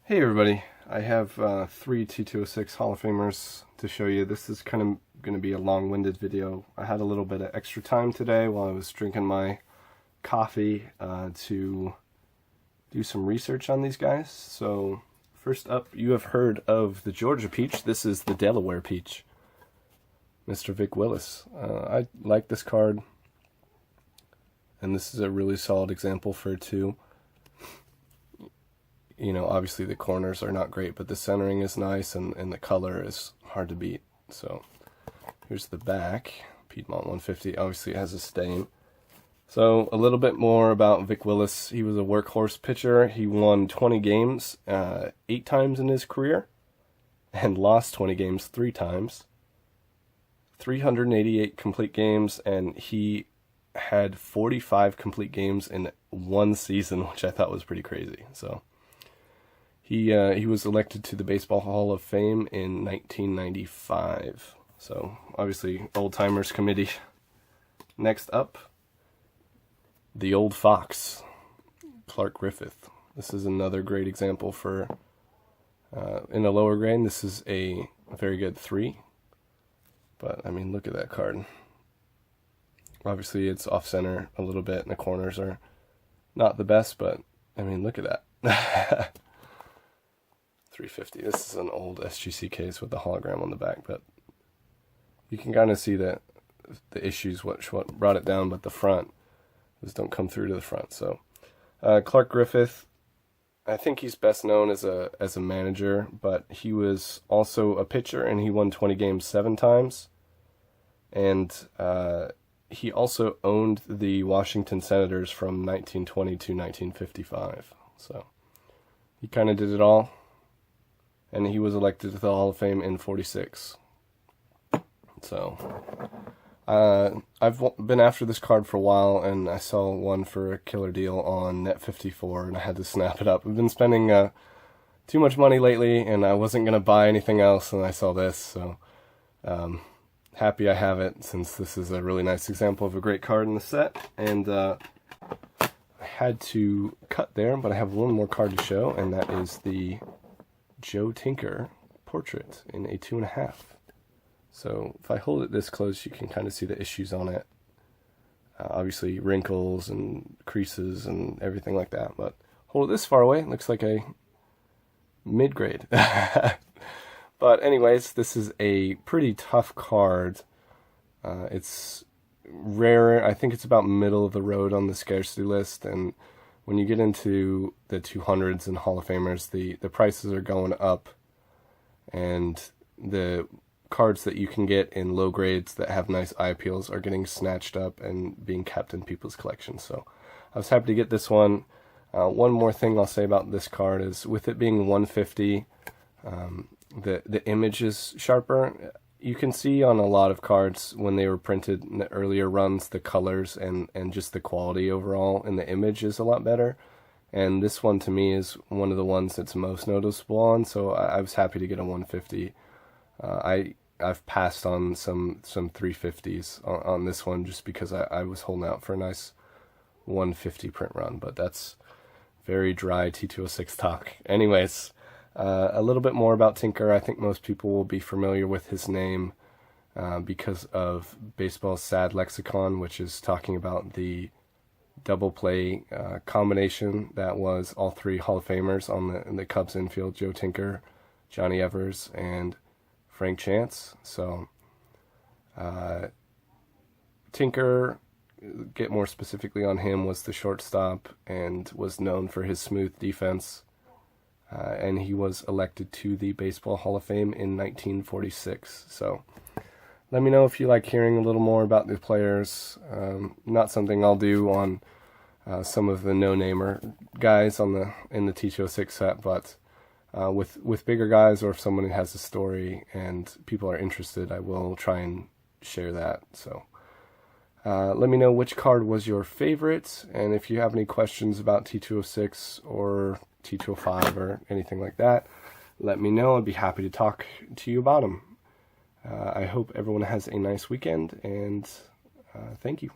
Hey everybody, I have three T206 Hall of Famers to show you. This is kind of going to be a long-winded video. I had a little bit of extra time today while I was drinking my coffee to do some research on these guys. So first up, you have heard of the Georgia Peach. This is the Delaware Peach, Mr. Vic Willis. I like this card, and this is a really solid example for a 2. You know, obviously the corners are not great, but the centering is nice, and the color is hard to beat. So here's the back. Piedmont 150, obviously it has a stain. So a little bit more about Vic Willis. He was a workhorse pitcher. He won 20 games 8 times in his career and lost 20 games 3 times. 388 complete games, and he had 45 complete games in one season, which I thought was pretty crazy. So he was elected to the Baseball Hall of Fame in 1995. So obviously old timers committee. Next up, the Old Fox, Clark Griffith. This is another great example for in a lower grade. This is a very good 3. But I mean, look at that card. Obviously it's off center a little bit, and the corners are not the best, but I mean, look at that. 350. This is an old SGC case with the hologram on the back, but you can kind of see that the issues what brought it down, but the front just don't come through to the front. So Clark Griffith, I think he's best known as a manager, but he was also a pitcher, and he won 20 games 7 times, and he also owned the Washington Senators from 1920 to 1955. So he kind of did it all. And he was elected to the Hall of Fame in 46. So, I've been after this card for a while, and I saw one for a killer deal on Net54, and I had to snap it up. I've been spending too much money lately, and I wasn't going to buy anything else, and I saw this, so happy I have it, since this is a really nice example of a great card in the set. And I had to cut there, but I have one more card to show, and that is the Joe Tinker portrait in a 2.5. So if I hold it this close, you can kind of see the issues on it. Obviously wrinkles and creases and everything like that. But hold it this far away, it looks like a mid-grade. But anyways, this is a pretty tough card. It's rare. I think it's about middle of the road on the scarcity list, and when you get into the 200s and Hall of Famers, the prices are going up, and the cards that you can get in low grades that have nice eye appeals are getting snatched up and being kept in people's collections. So I was happy to get this one. One more thing I'll say about this card is, with it being 150, the image is sharper. You can see on a lot of cards when they were printed in the earlier runs, the colors and just the quality overall in the image is a lot better. And this one to me is one of the ones that's most noticeable on, so I was happy to get a 150. I've passed on some 350s on this one just because I was holding out for a nice 150 print run, but that's very dry T206 talk. Anyways, a little bit more about Tinker. I think most people will be familiar with his name because of Baseball's Sad Lexicon, which is talking about the double play combination that was all 3 Hall of Famers in the Cubs infield: Joe Tinker, Johnny Evers, and Frank Chance. So Tinker, get more specifically on him, was the shortstop and was known for his smooth defense. And he was elected to the Baseball Hall of Fame in 1946. So let me know if you like hearing a little more about the players. Not something I'll do on some of the no-namer guys in the T206 set, but with bigger guys, or if someone has a story and people are interested, I will try and share that. So let me know which card was your favorite, and if you have any questions about T206 or T205 or anything like that, let me know. I'd be happy to talk to you about them. I hope everyone has a nice weekend, and thank you.